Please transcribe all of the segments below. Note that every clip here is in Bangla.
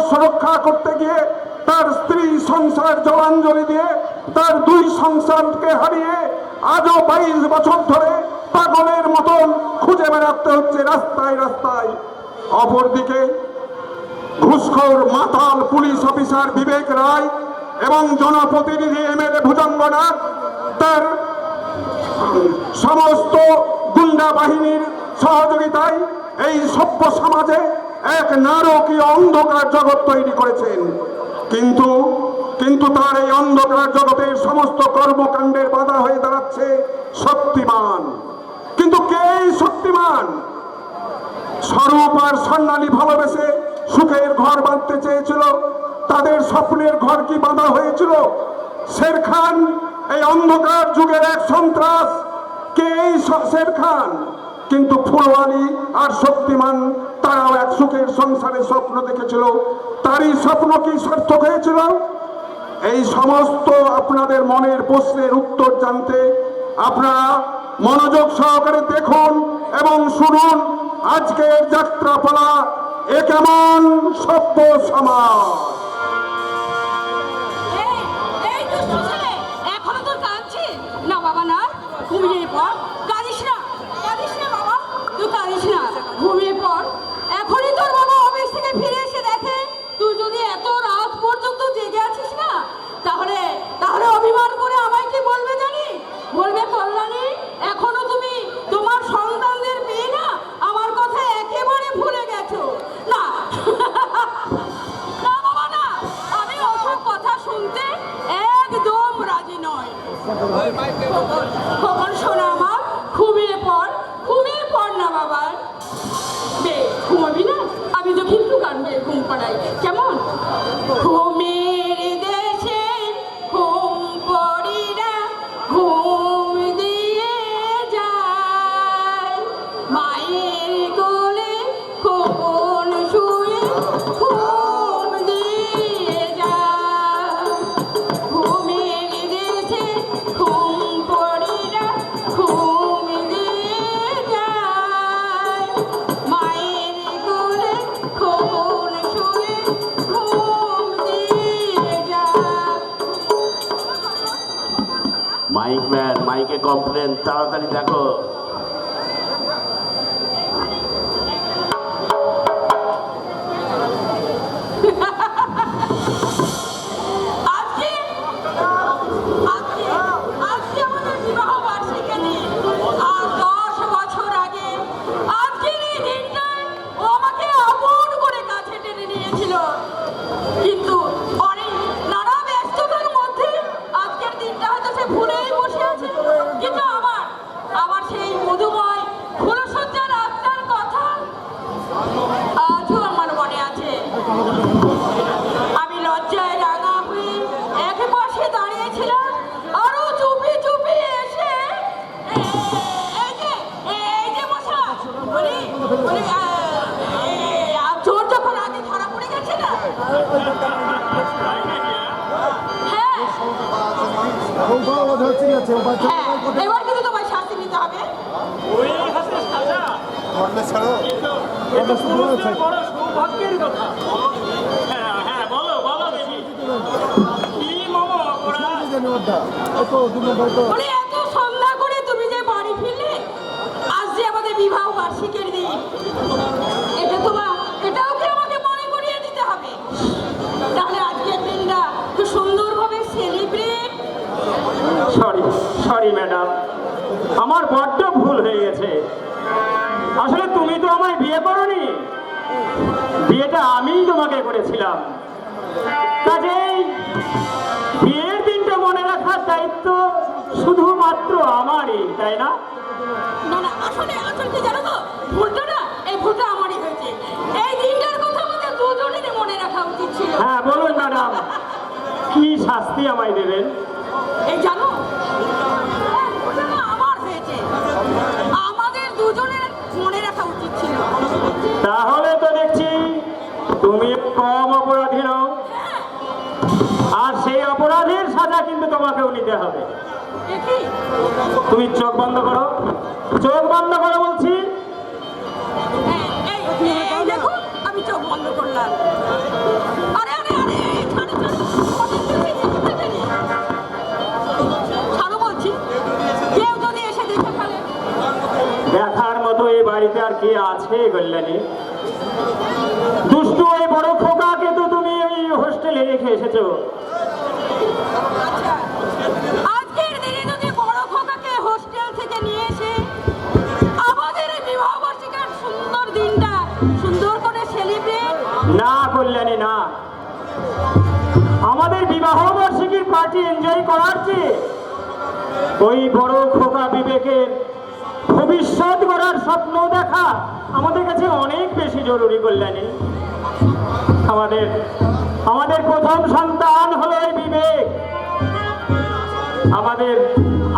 ভারতবর্ষ রক্ষা করতে গিয়ে তার স্ত্রী সংসার জলাঞ্জলি দিয়ে তার 2 সংসারকে হারিয়ে আজও 22 বছর ধরে পাগলের মতন খুঁজে বেড়াতে হচ্ছে রাস্তায় রাস্তায়। অপরদিকে ঘুষখোর মাতাল পুলিশ অফিসার বিবেক রায় এবং জনপ্রতিনিধি এমএলএ ভুজঙ্গনাথ তার সমস্ত গুন্ডা বাহিনীর সহযোগিতায় এই সভ্য সমাজে এক নারকীয় অন্ধকার জগৎ তৈরি করেছেন। কিন্তু তার এই অন্ধকার জগতের সমস্ত কর্মকাণ্ডের বাধা হয়ে দাঁড়াচ্ছে শক্তিমান। কিন্তু কে শক্তিমান? স্বরূপ আর স্বর্ণালী ভালোবেসে সুখের ঘর বাঁধতে চেয়েছিল, তাদের স্বপ্নের ঘর কি বাঁধা হয়েছিল? শের খান এই অন্ধকার যুগের এক সন্ত্রাস। কে এই শের খান? কিন্তু ফুলওয়ালি আর শক্তিমান তারাও এক সুখের সংসারের স্বপ্ন দেখেছিল। তারই স্বপ্ন কি সার্থক হয়েছিল? এই সমস্ত আপনাদের মনের প্রশ্নের উত্তর জানতে আপনারা মনোযোগ সহকারে দেখুন এবং শুনুন আজকের যাত্রাপালা এ কেমন সভ্য সমাজ। এখনো তোর কাঁদছিস না বাবা? না, ঘুমিয়ে পড়। কাঁদিস না বাবা, তুই কাঁদিস না, ঘুমিয়ে পড়। এখনই তোর বাবা অফিস থেকে ফিরে এসে দেখে তুই যদি এত রাত পর্যন্ত জেগে আছিস না, তাহলে অভিমান করে আমায় কি বলবে জানি? বলবে কল্যাণী, এখনো তুমি তোমার সন্তানদের পেয়ে না আমার কথা একেবারে ভুলে গেছো। না না বাবা না, আমি ওসব কথা শুনতে একদম রাজি নয়। কখন শোনা আমার, ঘুমিয়ে পড় না বাবা। বে ঘুমাবি না? আমি তো কিন্তু কানবে ঘুম পাড়াই, কেমন? ঘুমের দেশে ঘুম পড়ি না, ঘুম দিয়ে যায় মায়ের কোলে কখন শুয়ে ঘুম দিয়ে যায়। ঘুমের দেশে ঘুম পড়ি না, ঘুম দিয়ে যায় মায়ের কোলে কখন শুয়ে ঘুম দিয়ে যায়। মাইক ম্যান, মাইকে কমপ্লেন, তাড়াতাড়ি দেখো। আজকে আমাদের বিবাহ বার্ষিকী দিন। আর 10 বছর আগে আজকের এই দিনটায় ও আমাকে আপন করে কাছে টেনে নিয়েছিল, কিন্তু অনেক নানা ব্যস্ততার মধ্যে আজকের দিনটা হয়তো সে ভুলেই বসে আছে। কিন্তু আমার সেই মধুময় ফুলসজ্জার রাতটার কথা আজও আমার মনে আছে। আমি লজ্জায় রাঙা হয়ে এক পাশে দাঁড়িয়েছিলাম, আরো চুপি চুপি এসে এই যে মশা চোর যখন আগে ধরা পড়ে গেছে না, হ্যাঁ এবার কিন্তু তোমায় শাস্তি নিতে হবে। বলে এত সন্ধ্যা করে তুমি যে বাড়ি ফিরলে, আজ যে আমাদের বিবাহ বার্ষিকীর দিন, এটাও কি আমাকে মনে করিয়ে দিতে হবে? তাহলে আজকের দিনটা খুব সুন্দরভাবে সেলিব্রেট। সরি ম্যাডাম, আমার বড্ড ভুল হয়ে গেছে। আসলে তুমি তো আমায় বিয়ে করোনি, বিয়েটা আমিই তোমাকে করেছিলাম। কাজেই বিয়ের দিনটা মনে রাখার দায়িত্ব শুধুমাত্র আমারই, তাই না? না না, আসলে কি জানো তো, এই ভুলটা আমারই হয়েছে। এই দিনটার কথা আমাদের দুজনেরই মনে রাখা উচিত ছিল। হ্যাঁ বলুন ম্যাডাম, কি শাস্তি আমায় দেবেন? এই জানো, ভুলটা আমার হয়েছে, আমাদের দুজনের মনে রাখা উচিত ছিল। তাহলে তো দেখছি তুমি কম অপরাধী নও, আর সেই অপরাধের সাজা কিন্তু তোমাকেও নিতে হবে। তুমি চোখ বন্ধ করো, বলছি। এই দেখো, আমি চোখ বন্ধ করলাম। কি আছে কল্যাণী? দুষ্টু ওই বড় খোকাকে তো তুমি ওই হোস্টেলে রেখে এসেছো। আচ্ছা, আজকের দিনে যদি বড় খোকাকে হোস্টেল থেকে নিয়ে এসে আমাদের এই বিবাহ বার্ষিকীর সুন্দর দিনটা সুন্দর করে সেলিব্রেট। না কল্যাণী না, আমাদের বিবাহ বার্ষিকীর পার্টি এনজয় করার চেয়ে ওই বড় খোকা বিবেকের ভবিষ্যৎ গড়ার স্বপ্ন দেখা আমাদের কাছে অনেক বেশি জরুরি কল্যাণী। আমাদের আমাদের প্রথম সন্তান হলো এই বিবেক, আমাদের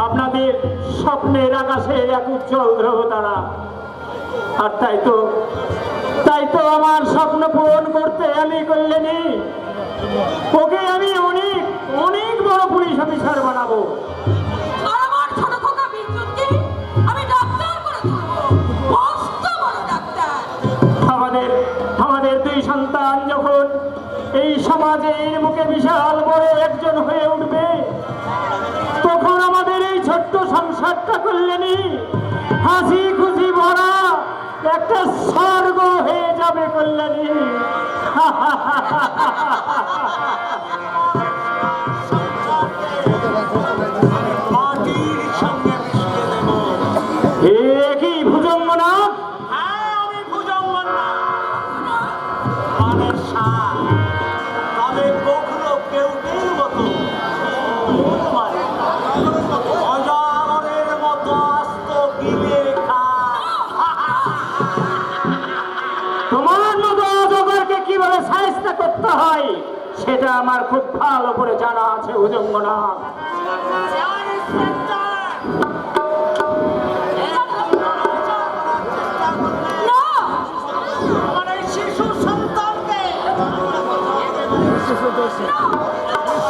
আপনাদের স্বপ্নের আকাশে এক উজ্জ্বল ধ্রুবতারা। আর তাই তো আমার স্বপ্ন পূরণ করতে আমি কল্যাণী ওকে আমি অনেক অনেক বড় পুলিশ অফিসার বানাবো। আর আমার ছোট খোকা বিদ্যুৎকে আমি ডাক্তার করে তুলবো, মস্ত বড় ডাক্তার। আমাদের দুই সন্তান যখন এই সমাজের মুখে বিশাল বড় একজন হয়ে উঠবে, তখন আমাদের এই ছোট্ট সংসারটা কল্যাণী হাসি খুশি ভরা একটা স্বর্গ হয়ে যাবে কল্যাণী। মাটির সঙ্গে মিশিয়ে দেব। এ কি ভুজঙ্গনাথ? হ্যাঁ, আমি ভুজঙ্গনা মানের সাপ, তবে গোখরো কেউ কেউ মতো মানে অজাগরের মতো আস্ত গিলে খা। তোমার মতো অজগরকে কিভাবে সাহায্য করতে হয় সেটা আমার খুব ভালো করে জানা আছে ভুজঙ্গনাথ। না, আমার এই শিশু সন্তানকে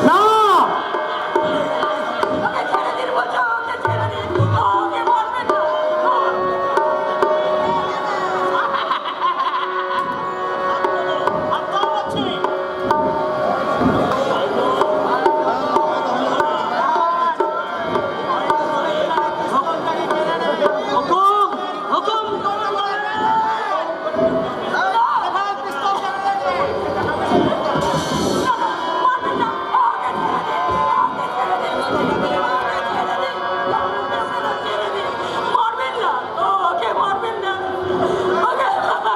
না, ওকে ছেড়ে দিন বলছো, ওকে ছেড়ে দিন, ওকে মারবেন না। আপনার আছে হুকুম হুকুম মারবেন না, ওকে ছেড়ে দিন, ওকে ছেড়ে দিন, ওকে ছেড়ে দিন, মারবেন না, ওকে মারবেন না, ওকে মারবেন না।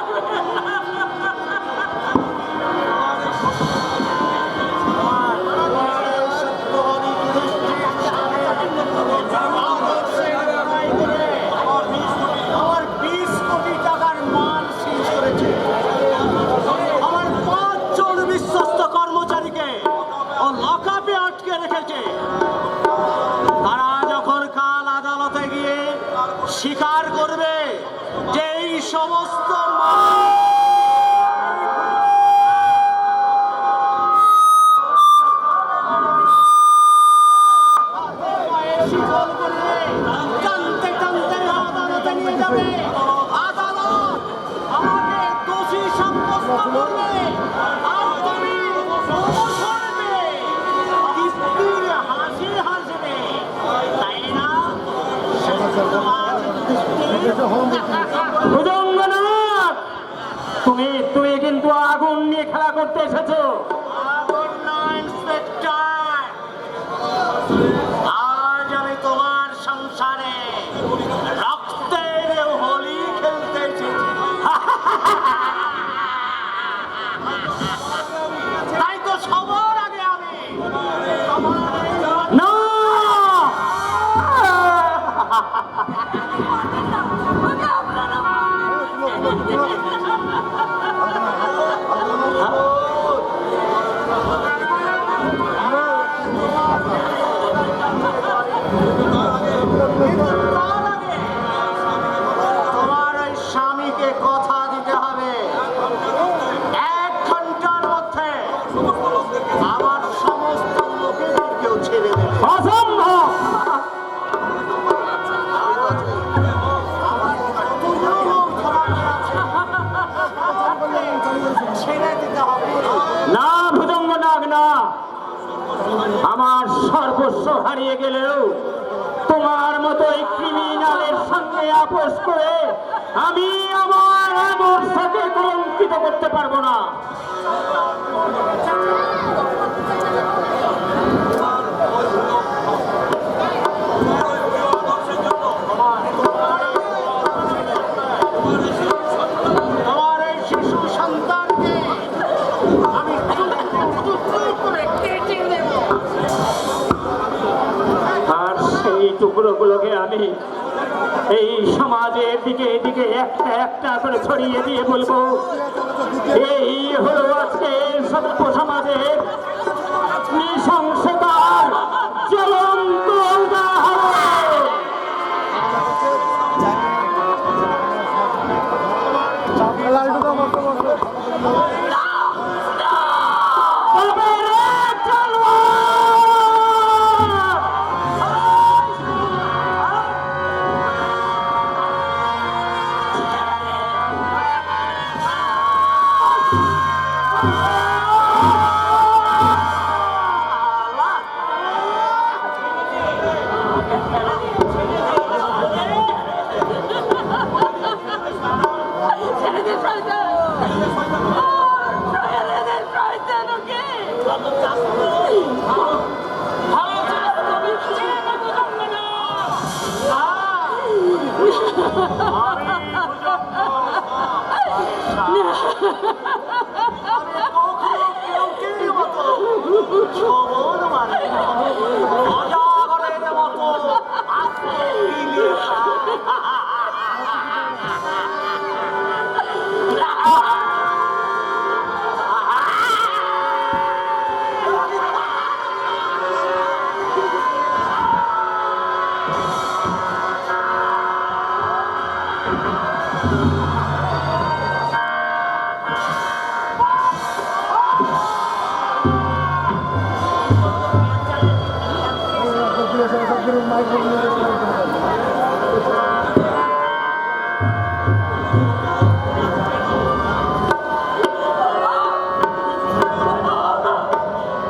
আমার 20 কোটি টাকার মাল সিজ করেছে। আমার 5 জন বিশ্বস্ত কর্মচারীকে ও লকআপে আটকে রেখেছে। তারা যখন কাল আদালতে গিয়ে স্বীকার করবে যে এই সমস্ত মাল শীতল করবে, টানতে টানতে আদালতে নিয়ে যাবে। আদালত আমাকে দোষী সাব্যস্ত করবে আর তুমি অবসরবে, তৃপ্তির হাসি হাসবে, তাই না? ভুজঙ্গনাথ, তুমি কিন্তু আগুন নিয়ে খেলা করতে এসেছো। আগুন নয়, ইন্সপেক্টর। আজ আমি তোমার সংসারে রক্তের হোলি খেলতে এসেছি। তাই তো সবার আগে আমি না, ওকে আপনারা তার আগে তোমার ওই স্বামীকে কথা দিতে হবে 1 ঘন্টার মধ্যে আমার সমস্ত লোকেদেরকেও ছেড়ে দেবে। অসম্ভব। ছেড়ে দিতে হবে। না ভুজঙ্গনাথ, না, আমার সর্বস্ব হারিয়ে গেলেও তোমার মতো এই ক্রিমিনালের সঙ্গে আপোষ করে আমি আমার আদর্শকে কলঙ্কিত করতে পারবো না। তোমার এই শিশু সন্তানকে আমি টুকরো করে কেটে দেব। আর সেই টুকরোগুলোকে আমি এই সমাজের দিকে এদিকে একটা একটা করে ছড়িয়ে দিয়ে বলবো, এই হলো আজকে সভ্য সমাজের নৃশংসতার জ্বলন্ত উদাহরণ। তবে রে তলোয়ার! ছেড়ে দে শয়তান! ছেড়ে দে শয়তান ওকে!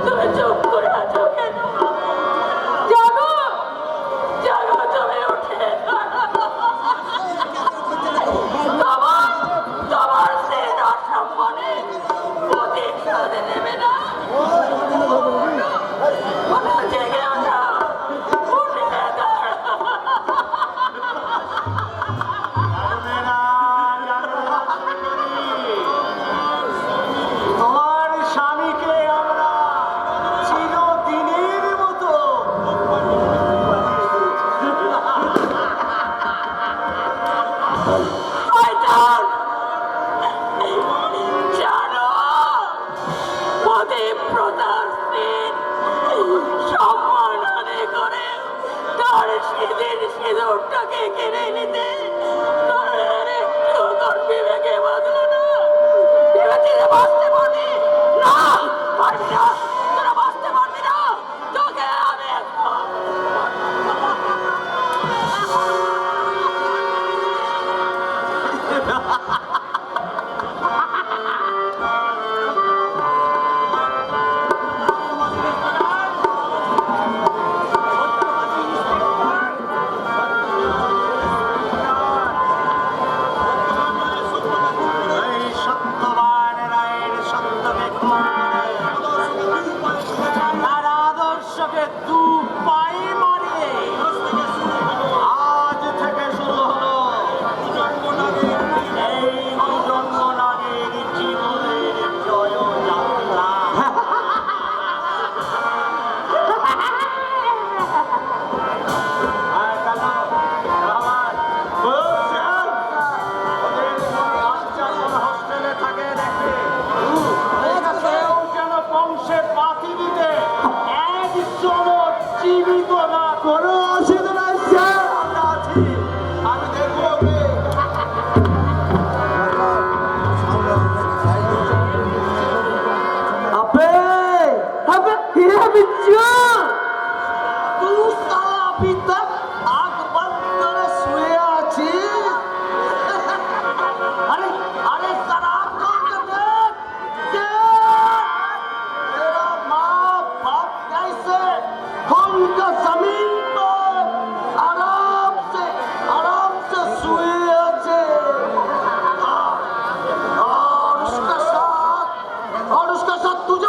তুমি চুপ করে আছো কেন? জাগো! জাগো, তুমি উঠে তোমার স্ত্রীর অসম্মানে প্রতিশোধ নেবে না? জেগে ওঠো! উঠে তোমার স্বামীকে আমরা চিরদিনের মতো শয়তান! জানো, পতিব্রতার স্ত্রীর সম্মান হানি করে তার সিঁদুরটাকে কিনে নিতে তোর একটু তোর বিবেকে বাঁধলো না? ভেবেছিলে বাঁচতে পারবি? না, পারবি না! তোরা বাঁচতে পারবি না! তোকে আমি এই সত্যবান রায়ের সত্য তার আদর্শকে দু পাই মারিয়ে আজ থেকে শুরু হলো এই জন্মনাগের জীবনের জয়যাত্রা। আর কেন আমার হোস্টেলে থাকে দেখে কেউ যেন বংশে পাতি দিতে একজন জীবিত না কোনো অসুবিধা নাই স্যার, আমরা আছি, আমি দেখবো ওকে। तू साला अभी तक आंख बंद करे सोए आছিস? अरे अरे शराब कौन करते? तेरा माँ बाप कैसे? कौन का जमीन पर उसका साथ तुझे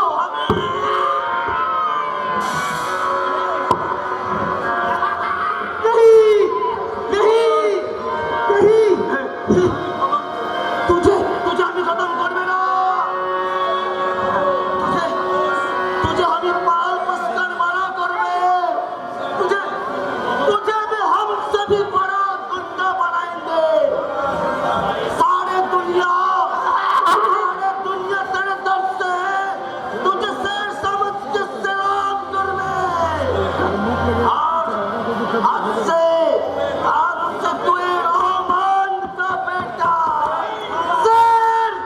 तुझे तुझे हमें खत्म कर देना तुझे तुझे हमें पाल पसकर मना कर दे तुझे तुझे भी हम सभी बड़ा गुंडा बनाएंगे सारे दुनिया तेरे दर्द से तुझे शेर समझ के सलाम कर दे आज से तू रहमान का बेटा शेर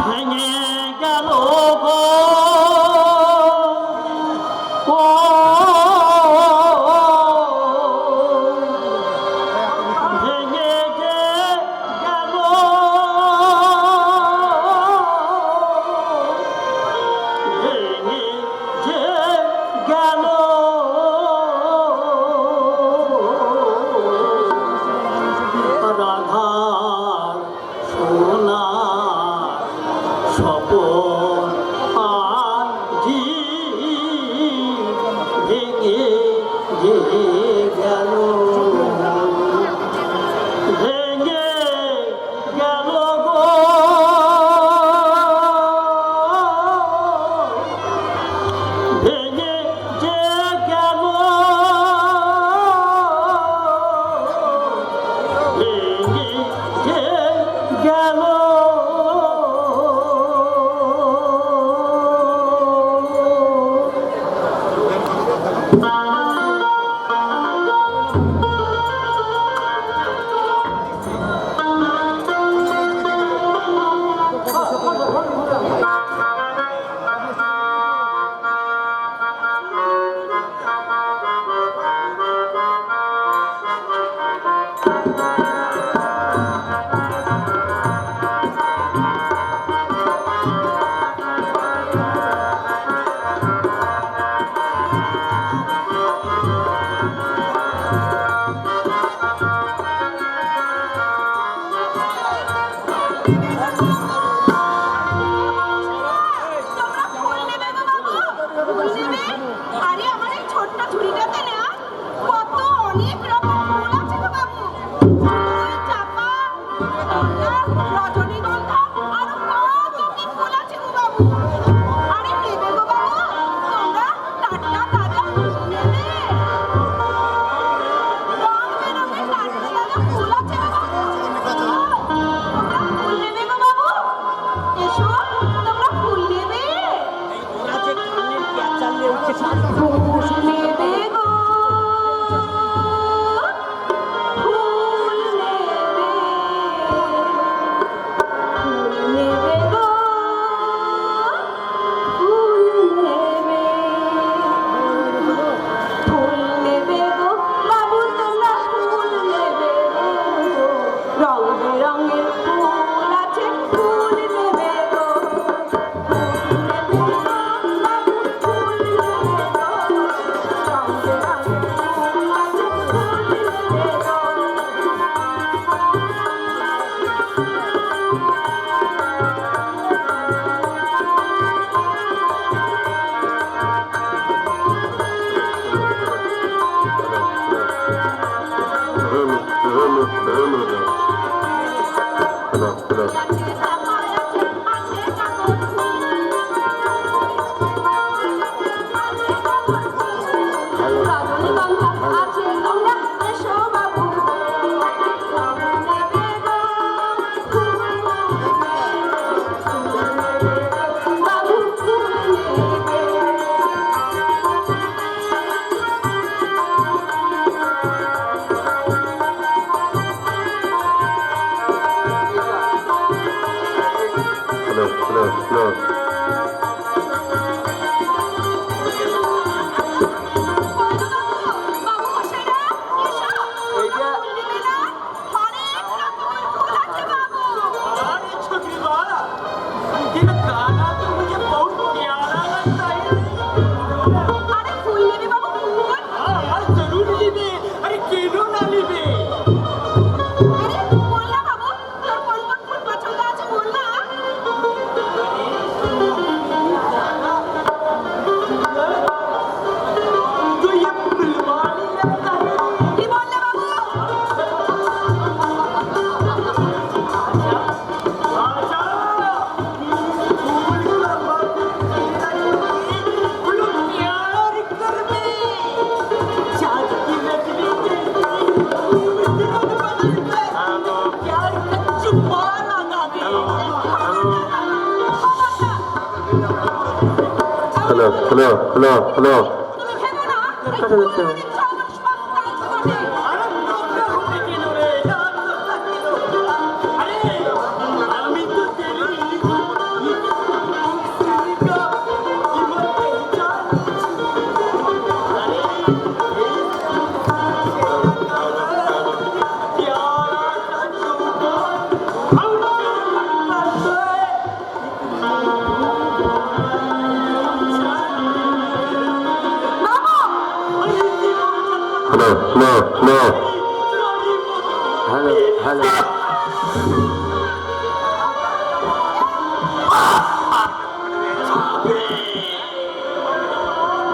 ভেঙে গেল গো ভেঙে গেল ভেঙে গেল রাধার সোনা স্বপন আজি ভেঙে গেল ভেঙে গেল গো ভেঙে গেল ভেঙে গেল আরে আমার এই ছোট্ট ঝুড়িটাতে না কত অনেক রকম ফুল আছে গো বাবু ফুল চাপা রজনীগন্ধা আর কত কি ফুল আছে গো বাবু আরে নেবে গো বাবু তোমরা টাটকা তাজা ফুল নেবে রং বেরঙের টাটকা তাজা ফুল আছে গো বাবু তোমরা ফুল নেবে গো বাবু এসো তোমরা ফুল নেবে ফুল নেবে গো আদুর নিবে, আরে কেন না নিবে? আরে বললা বাবু, তোর কোন কোন ফুল পছন্দ আছে বললা? तो ये फुलवारी लगता है। কি বললা বাবু? आजा, फूल का बात फूल प्यार कर दे। चाँद की रजनी जैसी प्यार का चुप्पा लगा दे। হ্যালো হ্যালো হ্যালো হ্যালো তুমি ভেবো না এই ফুলগুলি আমার সন্তান বটে। अरे नौकर होने के लो रे, यार नौकर के लो। अरे আমি তো তেরি का कीमत पहचान। अरे प्यारा सा चुप्पा हम hello hello hello hello hello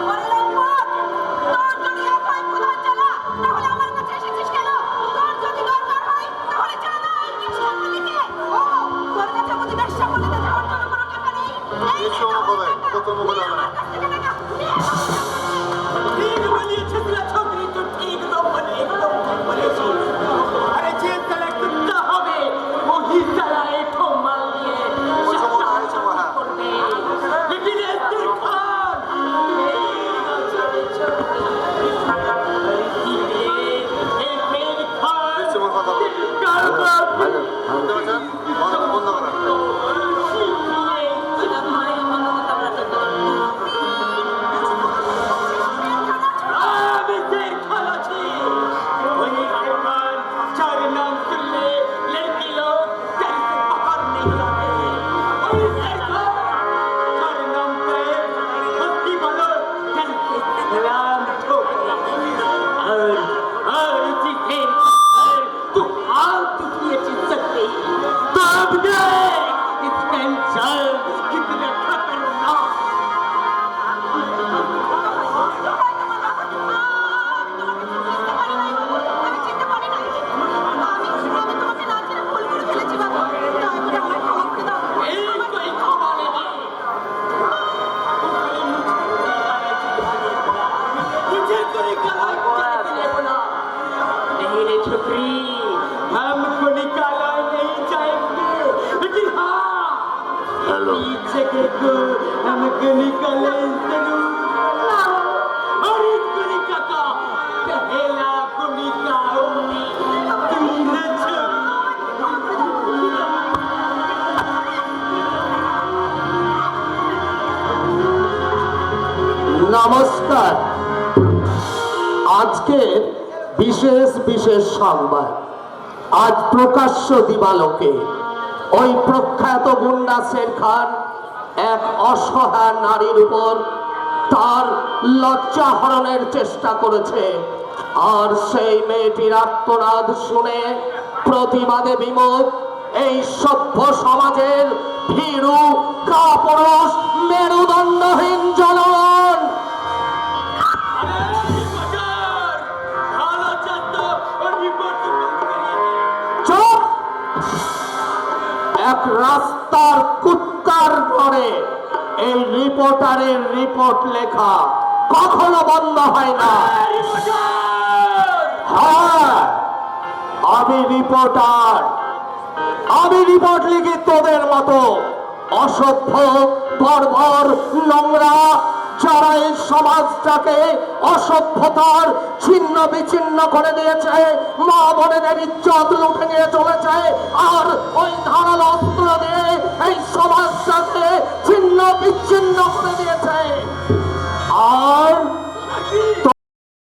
ওরে লম্পট, তোর যদি একাই প্রধান জানা, তাহলে আমার কাছে এসেছিস কেন? তোর যদি দরকার হয়, তাহলে জানা এই জিনিসপত্রটিকে। ও, তোর কাছে বুঝি ব্যবসা করতে যাওয়ার জন্য কোনো টাকা নেই? এই নে তোর টাকা। নিয়ে আমার কাছ থেকে টাকা নিয়ে আয়। ठीक बोलिए छिपला छोकरी तो ठीक एकदम बोले अरे जे तले कुत्ता होवे वो ही तलाए ठो मार लिए लेकिन ऐसे खान कितने खतरनाक আমি চিনতে পারি নাই। আমি তোমাকে না চিনে ভুল করে ফেলেছি বাবু। দয়া করে আমাকে ক্ষমা করে দাও। এই कोई खबर नहीं मुझे कोई गलत करने बोला नहीं रे छोकरी हमको निकाला नहीं जाएंगे लेकिन हाँ हेलो। पीछे को हमको निकाले जरूर और इस गुनी का पहला गुनी का तुमने নমস্কার। আজকে বিশেষ বিশেষ সংবাদ। আজ প্রকাশ্য দিবালোকে ওই প্রখ্যাত গুন্ডা শের খান এক অসহায় নারীর উপর তার লজ্জা হরণের চেষ্টা করেছে। আর সেই মেয়েটির আর্তনাদ শুনে প্রতিবাদে বিমুখ এই সভ্য সমাজের ভীরু কাপুরুষ মেরুদণ্ডহীন জনগণ। চুপ! এক রাস্তার কুত্তার ঘরে এই রিপোর্টারের রিপোর্ট লেখা কখনো বন্ধ হয় না। হ্যাঁ, আমি রিপোর্টার। আমি রিপোর্ট লিখি তোদের মতো অসভ্য, বর্বর, নোংরা, যারা এই সমাজটাকে অসভ্যতার ছিন্ন বিচ্ছিন্ন করে দিয়েছে, মা বোনেদের ইজ্জত লুটে নিয়ে চলেছে, আর ওই ধারালো অস্ত্র দিয়ে